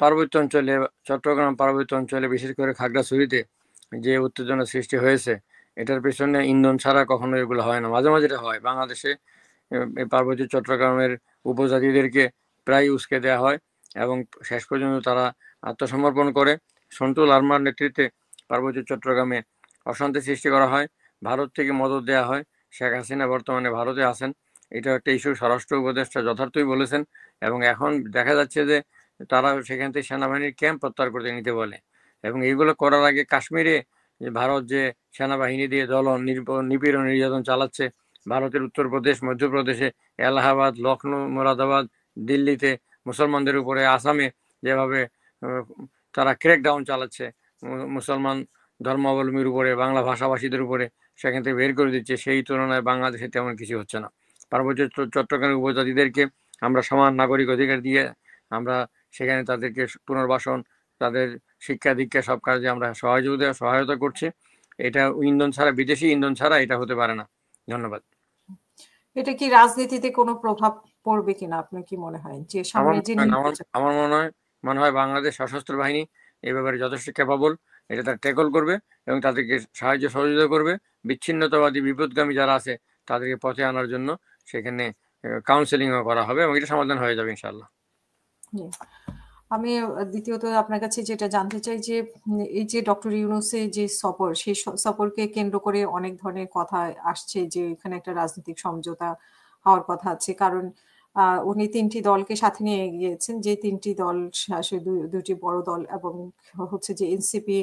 পার্বত্য অঞ্চলে, চট্টগ্রাম পার্বত্য অঞ্চলে বিশেষ করে খাগড়াছড়িতে যে উত্তেজনা সৃষ্টি হয়েছে, এটার পেছনে ইন্ধন ছাড়া কখনো এগুলো হয় না। মাঝে মাঝে এটা হয় বাংলাদেশে। এই পার্বত্য চট্টগ্রামের উপজাতিদেরকে প্রায় উস্কে দেওয়া হয় এবং শেষ পর্যন্ত তারা আত্মসমর্পণ করে। সন্টু লারমার নেতৃত্বে পার্বত্য চট্টগ্রামে অশান্তি সৃষ্টি করা হয়, ভারত থেকে মদত দেওয়া হয়। শেখ হাসিনা বর্তমানে ভারতে আছেন, এটা একটা ইস্যু, স্বরাষ্ট্র উপদেষ্টা যথার্থই বলেছেন। এবং এখন দেখা যাচ্ছে যে তারা সেখান থেকে সেনাবাহিনীর ক্যাম্প প্রত্যাহার করতে নিতে বলে। এবং এইগুলো করার আগে কাশ্মীরে ভারত যে সেনাবাহিনী দিয়ে দলন নিপীড়ন নির্যাতন চালাচ্ছে, ভারতের উত্তরপ্রদেশ, মধ্যপ্রদেশে, এলাহাবাদ, লখনৌ, মোরাদাবাদ, দিল্লিতে মুসলমানদের উপরে, আসামে যেভাবে তারা ক্র্যাকডাউন চালাচ্ছে মুসলমান ধর্মাবলম্বীর উপরে, বাংলা ভাষাভাষীদের উপরে, সেখান থেকে বের করে দিচ্ছে, সেই তুলনায় বাংলাদেশে তেমন কিছু হচ্ছে না। পার্বত্য চট্টগ্রামের উপজাতিদেরকে আমরা সমান নাগরিক অধিকার দিয়ে আমরা সেখানে তাদেরকে পুনর্বাসন, তাদের শিক্ষা দীক্ষা সব কাজে আমরা সহায়তা করছি। এটা ইন্ধন ছাড়া, বিদেশি ইন্ধন ছাড়া এটা হতে পারে না। ধন্যবাদ। এটা কি রাজনীতিতে কোনো প্রভাব পড়বে কিনা আপনার কি মনে হয়, যে আমার সামনে যে নির্বাচন? আমার মনে হয় বাংলাদেশ সশস্ত্র বাহিনী এ ব্যাপারে যথেষ্ট ক্যাপাবল। এটা তারা ট্যাকল করবে এবং তাদেরকে সাহায্য সহযোগিতা করবে। বিচ্ছিন্নতাবাদী বিপদগামী যারা আছে তাদেরকে পথে আনার জন্য সেখানে কাউন্সেলিংও করা হবে এবং এটা সমাধান হয়ে যাবে ইনশাআল্লাহ। আমি দ্বিতীয়ত আপনার কাছে যেটা জানতে চাই যে এই যে ডক্টর ইউনূসের যে সফর, সেই সফরকে কেন্দ্র করে অনেক ধরনের কথা আসছে যে এখানে একটা রাজনৈতিক সমঝোতা হওয়ার কথা আছে। কারণ উনি ৩টি দলকে সাথে নিয়ে গিয়েছেন, যে ৩টি দল আসলে দুটি বড় দল এবং হচ্ছে যে এনসিপি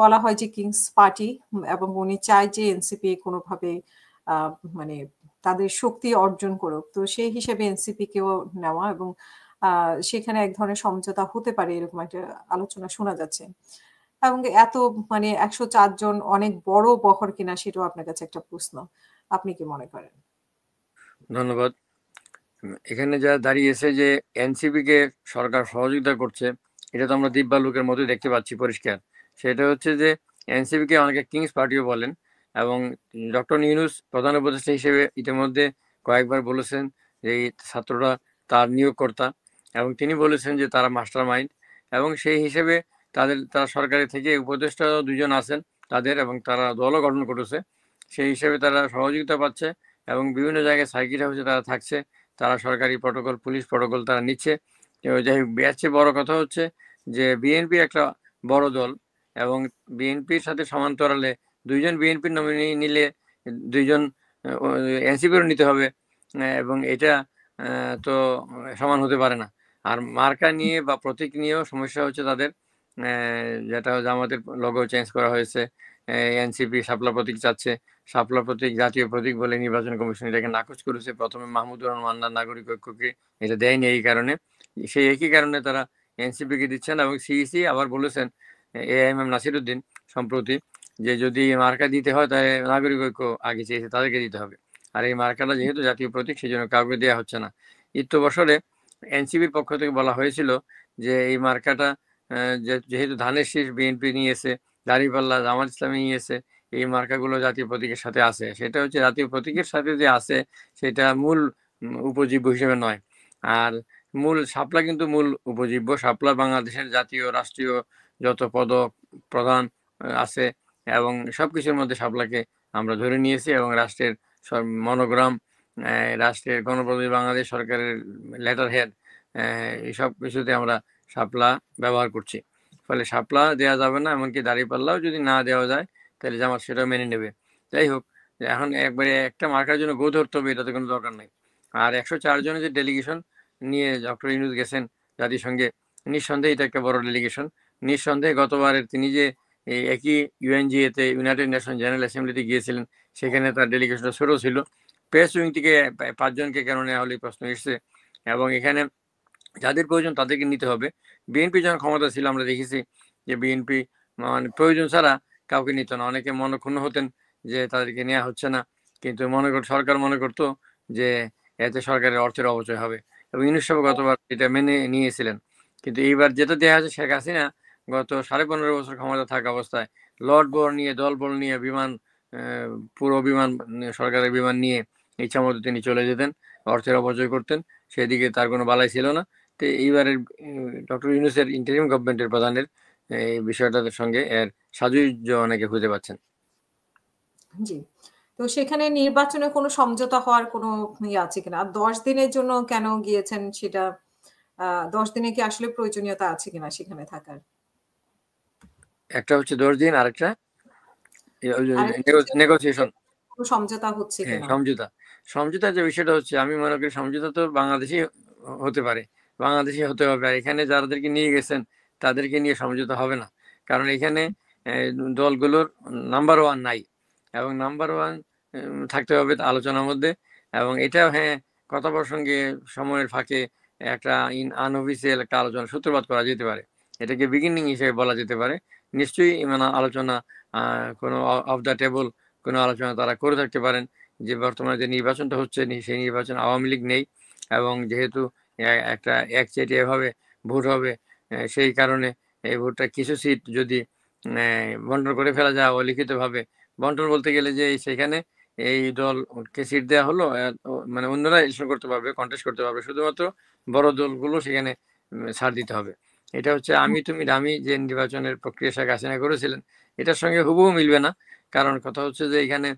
বলা হয় যে কিংস পার্টি, এবং উনি চায় যে এনসিপি কোনোভাবে মানে তাদের শক্তি অর্জন করুক। তো সেই হিসেবে এনসিপি কেও নেওয়া এবং সেখানে এক ধরনের সমঝোতা হতে পারে এরকম একটা আলোচনা শোনা যাচ্ছে। এবং এত মানে ১০৪ জন অনেক বড় বহর কিনা সেটাও আপনার কাছে একটা প্রশ্ন। আপনি কি মনে করেন? ধন্যবাদ। এখানে যা দাঁড়িয়েছে যে এনসিপি কে সরকার সহযোগিতা করছে, এটা তো আমরা দিব্যালোকের মতোই দেখতে পাচ্ছি পরিষ্কার। সেটা হচ্ছে যে এনসিপি কে অনেকে কিংস পার্টিও বলেন এবং ডক্টর ইউনূস প্রধান উপদেষ্টা হিসেবে ইতিমধ্যে কয়েকবার বলেছেন যে এই ছাত্ররা তার নিয়োগকর্তা, এবং তিনি বলেছেন যে তারা মাস্টার মাইন্ড। এবং সেই হিসেবে তারা সরকারি থেকে উপদেষ্টা দুজন আছেন তাদের, এবং তারা দলও গঠন করেছে। সেই হিসেবে তারা সহযোগিতা পাচ্ছে এবং বিভিন্ন জায়গায় সার্কিট হাউসে তারা থাকছে, তারা সরকারি প্রটোকল, পুলিশ প্রটোকল তারা নিচ্ছে। যাই হোক, এর চেয়ে বড় কথা হচ্ছে যে বিএনপি একটা বড় দল এবং বিএনপির সাথে সমান্তরালে দুইজন বিএনপির নমিনি নিলে দুইজন এনসিপিরও নিতে হবে, এবং এটা তো সমান হতে পারে না। আর মার্কা নিয়ে বা প্রতীক নিয়েও সমস্যা হচ্ছে তাদের, যেটা জামাতের লোগো চেঞ্জ করা হয়েছে। এনসিপি শাপলা প্রতীক চাচ্ছে, শাপলা প্রতীক জাতীয় প্রতীক বলে নির্বাচন কমিশন এটাকে নাকচ করেছে। প্রথমে মাহমুদুর রহমান মান্নার নাগরিক ঐক্যকে এটা দেয়নি এই কারণে, সেই একই কারণে তারা এনসিপি কে দিচ্ছেন। এবং সিইসি আবার বলেছেন, এএমএম নাসিরুদ্দিন সম্প্রতি, যে যদি মার্কা দিতে হয় তাহলে নাগরিক ঐক্য আগে চেয়েছে তাদেরকে দিতে হবে, আর এই মার্কাটা যেহেতু জাতীয় প্রতীক সেই জন্য কাউকে দেওয়া হচ্ছে না। বছরে এনসিপির পক্ষ থেকে বলা হয়েছিল যে এই মার্কাটা যেহেতু ধানের শীষ বিএনপি নিয়েছে, দাঁড়িপাল্লা জামাত ইসলামী নিয়েছে, এই মার্কাগুলো জাতীয় প্রতীকের সাথে আছে। সেটা হচ্ছে জাতীয় প্রতীকের সাথে যে আছে সেটা মূল উপজীব্য হিসেবে নয়। আর মূল শাপলা কিন্তু মূল উপজীব্য। শাপলা বাংলাদেশের জাতীয় রাষ্ট্রীয় যত পদক প্রধান আছে এবং সবকিছুর মধ্যে শাপলাকে আমরা ধরে নিয়েছি, এবং রাষ্ট্রের মনোগ্রাম, রাষ্ট্রের গণপ্রজাতন্ত্রী বাংলাদেশ সরকারের লেটার হেড, এইসব কিছুতে আমরা শাপলা ব্যবহার করছি। ফলে শাপলা দেওয়া যাবে না, এমনকি দাঁড়িপাল্লাও যদি না দেওয়া যায় তাহলে জামাত সেটাও মেনে নেবে। যাই হোক, এখন একবারে একটা মার্কার জন্য গো ধরতে হবে এটা তো কোনো দরকার নেই। আর ১০৪ জনের যে ডেলিগেশন নিয়ে ডক্টর ইউনূস গেছেন জাতিসংঘে, নিঃসন্দেহে এটা একটা বড় ডেলিগেশন। নিঃসন্দেহে গতবারের তিনি যে এই একই ইউএনজিএতে, ইউনাইটেড নেশন জেনারেল অ্যাসেম্বলিতে গিয়েছিলেন, সেখানে তার ডেলিগেশনটা ছোট ছিল। প্রেস উইং থেকে ৫ জনকে কেন নেওয়া হলে প্রশ্ন এসছে। এবং এখানে যাদের প্রয়োজন তাদেরকে নিতে হবে। বিএনপি যখন ক্ষমতা ছিল আমরা দেখেছি যে বিএনপি মানে প্রয়োজন ছাড়া কাউকে নিত না। অনেকে মনক্ষুণ্ণ হতেন যে তাদেরকে নেওয়া হচ্ছে না, কিন্তু সরকার মনে করতো যে এতে সরকারের অর্থের অপচয় হবে, এবং ইউনূস সাহেব গতবার এটা মেনে নিয়েছিলেন। কিন্তু এইবার যেটা দেখা যাচ্ছে, শেখ হাসিনা গত 15.5 বছর ক্ষমতা থাকা অবস্থায় লট বর নিয়ে, দল বল নিয়ে, বিমান, পুরো বিমান, সরকারের বিমান নিয়ে ইচ্ছা মতো তিনি চলে যেতেন, অর্থের অপচয় করতেন, সেদিকে তার কোনো বালাই ছিল না। তো এইবারের ডক্টর ইউনূসের ইন্টারিম গভর্নমেন্টের প্রধানের এই বিষয়টার সঙ্গে এর সাযুজ্য অনেকে খুঁজে পাচ্ছেন। জি। তো সেখানে নির্বাচনে কোনো সমঝোতা হওয়ার কোনো আছে কিনা? আর ১০ দিনের জন্য কেন গিয়েছেন সেটা ১০ দিনে কি আসলে প্রয়োজনীয়তা আছে কিনা সেখানে থাকার? একটা হচ্ছে ১০ দিন, আরেকটা আরেকটা হচ্ছে নেগোসিয়েশন। কোনো সমঝোতা হচ্ছে হ্যাঁ, কিনা? সমঝোতা। সমঝোতার যে বিষয়টা হচ্ছে, আমি মনে করি সমঝোতা তো বাংলাদেশেই হতে পারে। বাংলাদেশেই হতে হবে। আর এখানে যাদেরকে নিয়ে গেছেন তাদেরকে নিয়ে সমঝোতা হবে না। কারণ এখানে দলগুলোর নাম্বার 1 নাই। এবং নাম্বার 1 থাকতে হবে আলোচনার মধ্যে। এবং এটাও হ্যাঁ, কথা প্রসঙ্গে সময়ের ফাঁকে একটা আনঅফিসিয়াল একটা আলোচনা সূত্রপাত করা যেতে পারে। এটাকে বিগিনিং হিসেবে বলা যেতে পারে। নিশ্চয়ই মানে আলোচনা কোনো অফ দ্য টেবল কোনো আলোচনা তারা করে থাকতে পারেন, যে বর্তমানে যে নির্বাচনটা হচ্ছে সেই নির্বাচন আওয়ামী লীগ নেই, এবং যেহেতু একটা একচেটিয়া ভাবে ভোট হবে, সেই কারণে এই ভোটটা কিছু সিট যদি বন্টন করে ফেলা যায় অলিখিতভাবে, বন্টন বলতে গেলে যে সেখানে এই দলকে সিট দেওয়া হলো, মানে অন্যরা ইলেকশন করতে পারবে, কন্টেস্ট করতে পারবে, শুধুমাত্র বড় দলগুলো সেখানে ছাড় দিতে হবে। এটা হচ্ছে আমি তুমি ডামি যে নির্বাচনের প্রক্রিয়া শেখ হাসিনা করেছিলেন, এটার সঙ্গে হুবহু মিলবে না। কারণ কথা হচ্ছে যে এখানে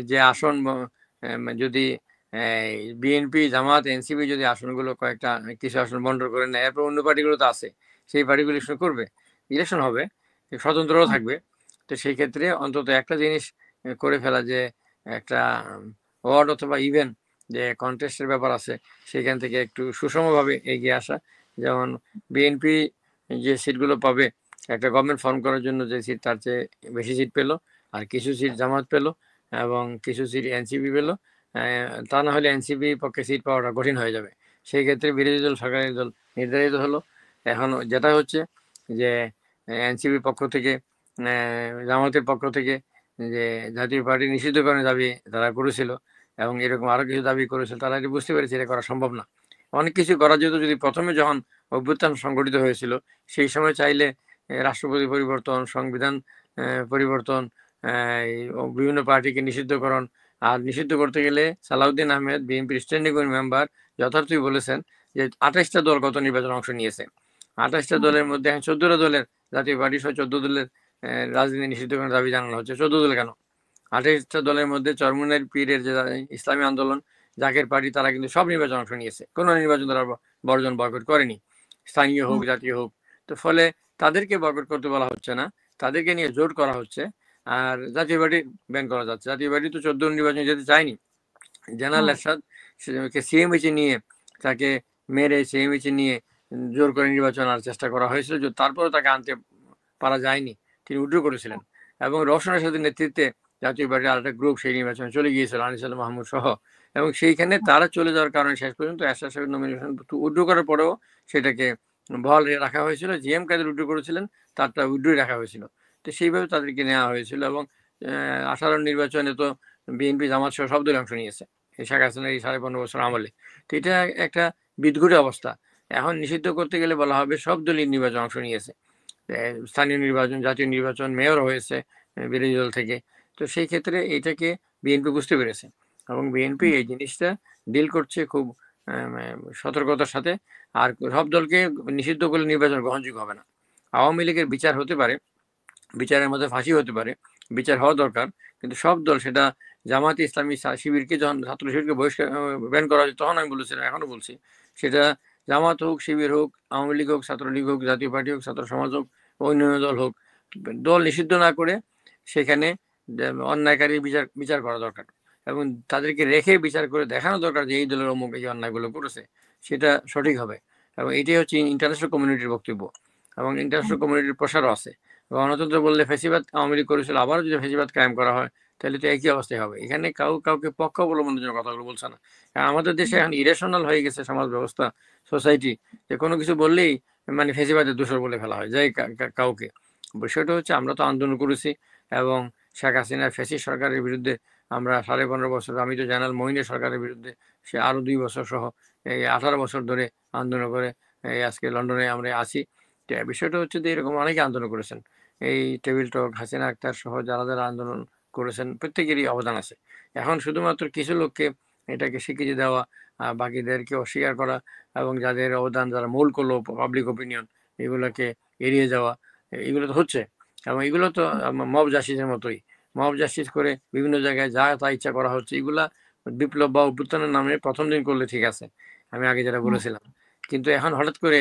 যে আসন যদি বিএনপি, জামাত, এনসিপি যদি আসনগুলো কয়েকটা কিছু আসন বন্টন করে নেয়, এরপর অন্য পার্টিগুলো তো আছে, সেই পার্টিগুলো ইলেকশন করবে, ইলেকশন হবে, স্বতন্ত্রও থাকবে। তো সেই ক্ষেত্রে অন্তত একটা জিনিস করে ফেলা, যে একটা ওয়ার্ড অথবা ইভেন যে কন্টেস্টের ব্যাপার আছে, সেখান থেকে একটু সুষমভাবে এগিয়ে আসা। যেমন বিএনপি যে সিটগুলো পাবে একটা গভর্নমেন্ট ফর্ম করার জন্য, যে সিট তার চেয়ে বেশি সিট পেলো, আর কিছু সিট জামাত পেলো, এবং কিছু সিট এনসিপি পেলো। তা না হলে এনসিপি পক্ষে সিট পাওয়াটা কঠিন হয়ে যাবে। সেই ক্ষেত্রে বিরোধী দল সরকারি দল নির্ধারিত হলো। এখন যেটা হচ্ছে যে এনসিপির পক্ষ থেকে, জামাতের পক্ষ থেকে যে জাতীয় পার্টি নিষিদ্ধকরণের দাবি তারা করেছিল, এবং এরকম আরো কিছু দাবি করেছিল, তারা এটা বুঝতে পেরেছে এটা করা সম্ভব না। অনেক কিছু করা যেত যদি প্রথমে যখন অভ্যুত্থান সংগঠিত হয়েছিল সেই সময় চাইলে রাষ্ট্রপতি পরিবর্তন, সংবিধান পরিবর্তন, বিভিন্ন পার্টিকে নিষিদ্ধকরণ। আর নিষিদ্ধ করতে গেলে সালাউদ্দিন আহমেদ, বিএনপির স্ট্যান্ডিং কমিটি মেম্বার, যথার্থই বলেছেন যে ২৮টা দল গত নির্বাচনে অংশ নিয়েছে। ২৮টা দলের মধ্যে ১৪টা দলের, জাতীয় পার্টি সহ ১৪ দলের রাজনীতি নিষিদ্ধকরণের দাবি জানানো হচ্ছে। ১৪ দল কেন? ২৮টা দলের মধ্যে চরমুনাইর পীরের যে ইসলামী আন্দোলন, জাকের পার্টি, তারা কিন্তু সব নির্বাচনে অংশ নিয়েছে। কোনো নির্বাচন তারা বর্জন বয়কট করেনি, স্থানীয় হোক জাতীয় হোক। তো ফলে তাদেরকে বয়কট করতে বলা হচ্ছে না, তাদেরকে নিয়ে জোট করা হচ্ছে। আর জাতীয় পার্টি ব্যান করা যাচ্ছে। জাতীয় পার্টি তো ১৪ নির্বাচনে যেতে চায়নি। জেনারেল এরশাদ সিএমএইচে নিয়ে, তাকে মেরে সিএমএইচে নিয়ে জোর করে নির্বাচন আনার চেষ্টা করা হয়েছিল, তারপরেও তাকে আনতে পারা যায়নি, তিনি উইথড্র করেছিলেন। এবং রওশন এরশাদের নেতৃত্বে জাতীয় পার্টির আরেকটা গ্রুপ সেই নির্বাচনে চলে গিয়েছিল, আনিস আল মাহমুদ সহ। এবং সেইখানে তারা চলে যাওয়ার কারণে শেষ পর্যন্ত এরশাদ সাহেবের নমিনেশন উইথড্র করার পরেও সেটাকে বহাল রাখা হয়েছিল। জিএম কাদের উইথড্র করেছিলেন, তারটা উইথড্রই রাখা হয়েছিল। তো সেইভাবে তাদেরকে নেওয়া হয়েছিল। এবং 18 নির্বাচনে তো বিএনপি, জামাত সহ সব দল অংশ নিয়েছে এই শেখ হাসিনার এই 15.5 বছর আমলে। তো এটা একটা বিদঘুটে অবস্থা। এখন নিষিদ্ধ করতে গেলে বলা হবে সব দলই নির্বাচন অংশ নিয়েছে, স্থানীয় নির্বাচন, জাতীয় নির্বাচন, মেয়র হয়েছে বিরোধী দল থেকে। তো সেই ক্ষেত্রে এটাকে বিএনপি বুঝতে পেরেছে, এবং বিএনপি এই জিনিসটা ডিল করছে খুব সতর্কতার সাথে। আর সব দলকে নিষিদ্ধ করলে নির্বাচন গ্রহণযোগ্য হবে না। আওয়ামী লীগের বিচার হতে পারে, বিচারের মধ্যে ফাঁসি হতে পারে, বিচার হওয়া দরকার, কিন্তু সব দল, সেটা জামাতে ইসলামী, শিবিরকে যখন ছাত্র শিবিরকে বহিষ্কার ব্যান করা হয়েছে তখন আমি বলেছিলাম, এখনো বলছি, সেটা জামাত হোক, শিবির হোক, আওয়ামী লীগ হোক, ছাত্রলীগ হোক, জাতীয় পার্টি হোক, ছাত্র সমাজ হোক, অন্যান্য দল হোক, দল নিষিদ্ধ না করে সেখানে অন্যায়কারী বিচার করা দরকার, এবং তাদেরকে রেখে বিচার করে দেখানো দরকার যে এই দলের অমুক এই অন্যায়গুলো করেছে, সেটা সঠিক হবে। এবং এটাই হচ্ছে ইন্টারন্যাশনাল কমিউনিটির বক্তব্য, এবং ইন্টারন্যাশনাল কমিউনিটির প্রসারও আছে। গণতন্ত্র বললে ফ্যাসিবাদ আওয়ামী লীগ করেছিল, আবারও যদি ফ্যাসিবাদ কায়েম করা হয় তাহলে তো একই অবস্থায় হবে। এখানে কাউকে পক্ষ অবলম্বনের জন্য কথাগুলো বলছে না। কারণ আমাদের দেশে এখন ইরেশনাল হয়ে গেছে সমাজ ব্যবস্থা, সোসাইটি, যে কোনো কিছু বললেই মানে ফ্যাসিবাদের দোষর বলে ফেলা হয় যাই কাউকে। বিষয়টা হচ্ছে আমরা তো আন্দোলন করেছি, এবং শেখ হাসিনার ফ্যাসিস্ট সরকারের বিরুদ্ধে আমরা 15.5 বছর, আমি তো জেনারেল মঈনের সরকারের বিরুদ্ধে সে আরো 2 বছর সহ এই 18 বছর ধরে আন্দোলন করে এই আজকে লন্ডনে আমরা আছি। বিষয়টা হচ্ছে যে এরকম অনেকে আন্দোলন করেছেন, এই টেবিল টক, হাসিনা আক্তার সহ যারা যারা আন্দোলন করেছেন প্রত্যেকেরই অবদান আছে। এখন শুধুমাত্র কিছু লোককে এটাকে স্বীকৃতি দেওয়া, বাকিদেরকে অস্বীকার করা, এবং যাদের অবদান যারা মূল করলো পাবলিক ওপিনিয়ন এগুলোকে এড়িয়ে যাওয়া, এগুলো তো হচ্ছে। এবং এগুলো তো মব জাস্টিসের মতোই, মব জাস্টিস করে বিভিন্ন জায়গায় যা তা ইচ্ছা করা হচ্ছে। এগুলা বিপ্লব বা অভ্যুত্থানের নামে প্রথম দিন করলে ঠিক আছে, আমি আগে যেটা বলেছিলাম, কিন্তু এখন হঠাৎ করে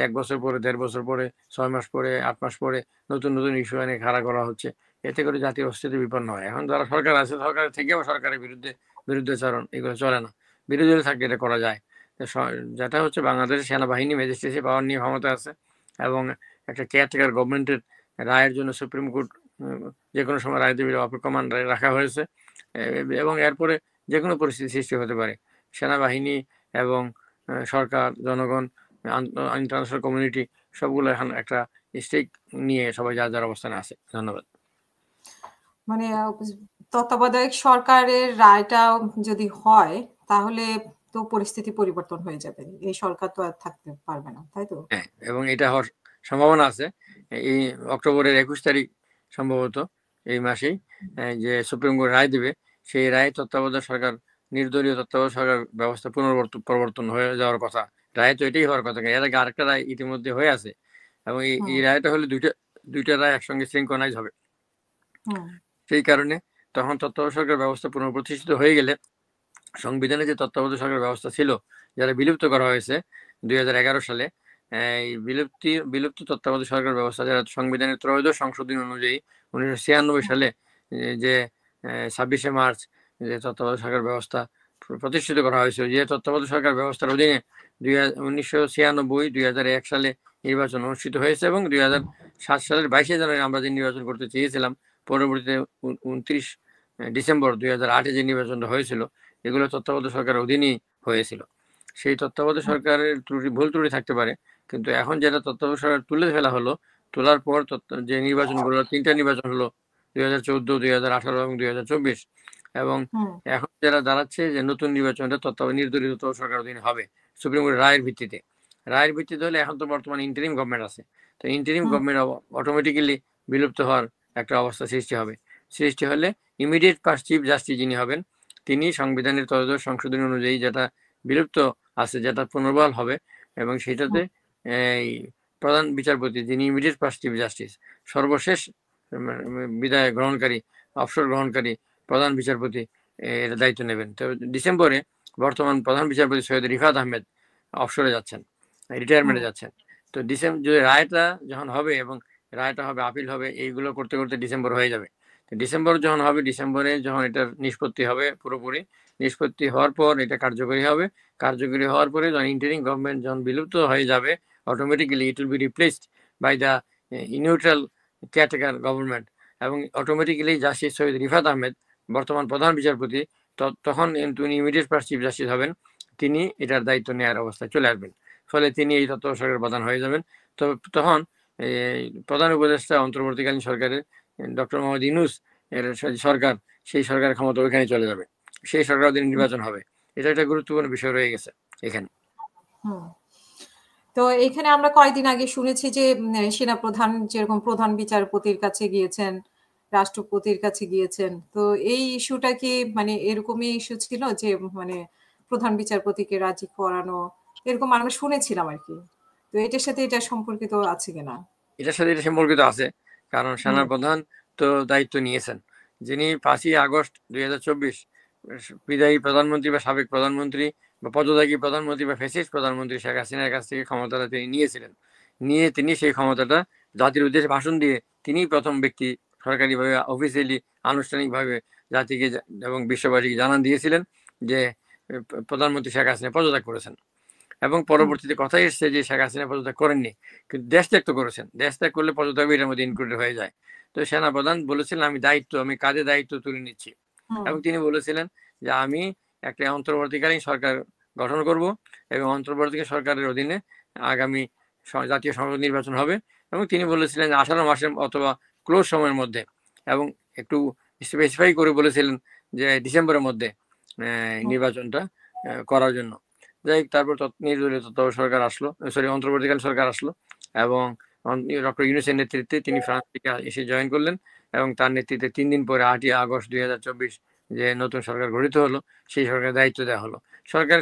1 বছর পরে, 1.5 বছর পরে, 6 মাস পরে, 8 মাস পরে নতুন নতুন ইস্যু এনে খাড়া করা হচ্ছে। এতে করে জাতীয় অস্তিত্ব বিপন্ন হয়। এখন যারা সরকার আছে, সরকারের থেকেও সরকারের বিরুদ্ধাচরণ এগুলো চলে না। বিরোধী দল থাকলে এটা করা যায়। যেটা হচ্ছে বাংলাদেশের সেনাবাহিনী ম্যাজিস্ট্রেসি পাওয়ার নিয়ে ক্ষমতা আছে, এবং একটা কেয়ারটেকার গভর্নমেন্টের রায়ের জন্য সুপ্রিম কোর্ট যে কোনো সময় রায় দেবে অপেক্ষমান রাখা হয়েছে, এবং এরপরে যে কোনো পরিস্থিতি সৃষ্টি হতে পারে। সেনাবাহিনী এবং সরকার, জনগণ, ইন্টারন্যাশনাল কমিউনিটি সবগুলো এখন একটা স্টেক নিয়ে সবাই যার যার অবস্থানে আছে। ধন্যবাদ। মানে তত্ত্বাবধায়ক সরকারের রায়টা যদি হয় তাহলে তো পরিস্থিতি পরিবর্তন হয়ে যাবে, এই সরকার তো আর থাকতে পারবে না, তাই তো? হ্যাঁ, এবং এটা হওয়ার সম্ভাবনা আছে। এই অক্টোবরের 21 তারিখ সম্ভবত, এই মাসেই যে সুপ্রিম কোর্ট রায় দিবে, সেই রায় তত্ত্বাবধায়ক সরকার, নির্দলীয় তত্ত্বাবধায়ক সরকার ব্যবস্থা প্রবর্তন হয়ে যাওয়ার কথা। রায় তো এটাই হওয়ার কথা, এর আগে আরেকটা রায় ইতিমধ্যে হয়ে আছে, এবং এই রায়টা হলে দুইটা রায় একসঙ্গে সিনক্রোনাইজ হবে। সেই কারণে তখন তত্ত্বাবধায়ক সরকার ব্যবস্থা পুনঃপ্রতিষ্ঠিত হয়ে গেলে সংবিধানে যে তত্ত্বাবধায়ক সরকার ব্যবস্থা ছিল, যারা বিলুপ্ত করা হয়েছে 2011 সালে, এই বিলুপ্ত তত্ত্বাবধায়ক সরকার ব্যবস্থা, যারা সংবিধানের ত্রয়োদশ সংশোধনী অনুযায়ী 1996 সালে যে 26শে মার্চ যে তত্ত্বাবধায়ক সরকার ব্যবস্থা প্রতিষ্ঠিত করা হয়েছিল, যে তত্ত্বাবধায়ক সরকার ব্যবস্থার অধীনে 1996, 2001 সালে নির্বাচন অনুষ্ঠিত হয়েছে, এবং 2007 সালের 22শে জানুয়ারি আমরা যে নির্বাচন করতে চেয়েছিলাম, পরবর্তীতে 29 ডিসেম্বর 2008 যে নির্বাচনটা হয়েছিল, এগুলো তত্ত্বাবধায়ক সরকারের অধীনেই হয়েছিল। সেই তত্ত্বাবধায়ক সরকারের ভুল ত্রুটি থাকতে পারে, কিন্তু এখন যেটা তত্ত্বাবধায়ক সরকার তুলে ফেলা হলো, তোলার পর যে নির্বাচনগুলো, 3টা নির্বাচন হলো, 2014, 2018 এবং 2024, এবং এখন যারা দাঁড়াচ্ছে যে নতুন নির্বাচনটা নির্দলীয় তত্ত্বাবধায়ক সরকার অধীনে হবে সুপ্রিম কোর্টের রায়ের ভিত্তিতে হলে, এখন তো বর্তমানে ইন্টারিম গভর্নমেন্ট আছে, তো ইন্টারিম গভর্নমেন্ট অটোমেটিক্যালি বিলুপ্ত হওয়ার একটা অবস্থা সৃষ্টি হলে ইমিডিয়েট ফার্স্ট চিফ জাস্টিস যিনি হবেন, তিনি সংবিধানের ত্রয়োদশ সংশোধনী অনুযায়ী যেটা বিলুপ্ত আছে, যেটা পুনর্বহাল হবে, এবং সেটাতে এই প্রধান বিচারপতি যিনি ইমিডিয়েট ফার্স্ট চিফ জাস্টিস, সর্বশেষ বিদায় গ্রহণকারী, অবসর গ্রহণকারী প্রধান বিচারপতি এর দায়িত্ব নেবেন। তো ডিসেম্বরে বর্তমান প্রধান বিচারপতি সৈয়দ রিফাত আহমেদ অবসরে যাচ্ছেন, রিটায়ারমেন্টে যাচ্ছেন। তো যদি রায়টা যখন হবে, এবং রায়টা হবে, আপিল হবে, এইগুলো করতে করতে ডিসেম্বর হয়ে যাবে। ডিসেম্বর যখন হবে, ডিসেম্বরে যখন এটার নিষ্পত্তি হবে, পুরোপুরি নিষ্পত্তি হওয়ার পর এটা কার্যকরী হবে। কার্যকরী হওয়ার পরে যখন ইন্টারিম গভর্নমেন্ট যখন বিলুপ্ত হয়ে যাবে, automatically it will be replaced by the neutral caretaker government, এবং অটোমেটিক্যালি জাস্টিস সৈয়দ রিফাত আহমেদ, বর্তমান প্রধান বিচারপতি, তখন তিনি ইমিডিয়েট ফার্স্ট চিফ জাস্টিস হবেন, তিনি এটার দায়িত্ব নেওয়ার অবস্থায় চলে আসবেন। ফলে তিনি এই তত্ত্বাবধায়ক সরকারের প্রধান হয়ে যাবেন। তো তখন প্রধান উপদেষ্টা অন্তর্বর্তীকালীন সরকারের ডক্টর মোহাম্মদ ইউনূস এর সরকার, সেই সরকারের ক্ষমতা ওইখানে চলে যাবে, সেই সরকার অধীনে নির্বাচন হবে। এটা একটা গুরুত্বপূর্ণ বিষয় রয়ে গেছে এখানে। তো এখানে আমরা কয়েকদিন আগে শুনেছি যে সেনাপ্রধান যেরকম প্রধান বিচারপতির কাছে গিয়েছেন, রাষ্ট্রপতির কাছে গিয়েছেন, তো এই ইস্যুটা কি মানে এরকমই ইস্যু ছিল যে মানে প্রধান বিচারপতিকে রাজি করানো, এরকম আমরা শুনেছিলাম আর কি। তো এটার সাথে এটা সম্পর্কিত আছে কিনা? এটার সাথে এটা সম্পর্কিত আছে, কারণ সেনাপ্রধান তো দায়িত্ব নিয়েছেন, যিনি 5ই আগস্ট 2024 বিদায়ী প্রধানমন্ত্রী বা সাবেক প্রধানমন্ত্রী বা পদত্যাগী প্রধানমন্ত্রী বা ফ্যাসিস্ট প্রধানমন্ত্রী শেখ হাসিনার কাছ থেকে ক্ষমতাটা তিনি নিয়েছিলেন। তিনি সেই ক্ষমতাটা জাতির উদ্দেশ্যে ভাষণ দিয়ে তিনি প্রথম ব্যক্তি সরকারিভাবে, অফিসিয়ালি, আনুষ্ঠানিকভাবে জাতিকে এবং বিশ্ববাসীকে জানান দিয়েছিলেন যে প্রধানমন্ত্রী শেখ হাসিনা পদত্যাগ করেছেন। এবং পরবর্তীতে কথা এসছে যে শেখ হাসিনা পদত্যাগ করেননি, কিন্তু দেশ ত্যাগ তো করেছেন। দেশ ত্যাগ করলে পদত্যাগ এটার মধ্যে ইনক্লুডেড হয়ে যায়। তো সেনাপ্রধান বলেছিলেন আমি কাঁধে দায়িত্ব তুলে নিচ্ছি, এবং তিনি বলেছিলেন যে আমি একটা অন্তর্বর্তীকালীন সরকার গঠন করব, এবং অন্তর্বর্তীকালীন সরকারের অধীনে আগামী জাতীয় সংসদ নির্বাচন হবে, এবং তিনি বলেছিলেন 18 মাসের অথবা ক্লোজ সময়ের মধ্যে, এবং একটু স্পেসিফাই করে বলেছিলেন যে ডিসেম্বরের মধ্যে নির্বাচনটা করার জন্য। যাই হোক, তারপর নির্দলীয় তত্ত্বাবধায়ক সরকার আসলো, অন্তর্বর্তীকালীন সরকার আসলো, এবং ডক্টর ইউনূসের নেতৃত্বে তিনি ফ্রান্স থেকে এসে জয়েন করলেন, এবং তার নেতৃত্বে 3 দিন পরে 8ই আগস্ট 2024 যে নতুন সরকার গঠিত হলো, সেই সরকারের দায়িত্ব দেওয়া হলো। সরকার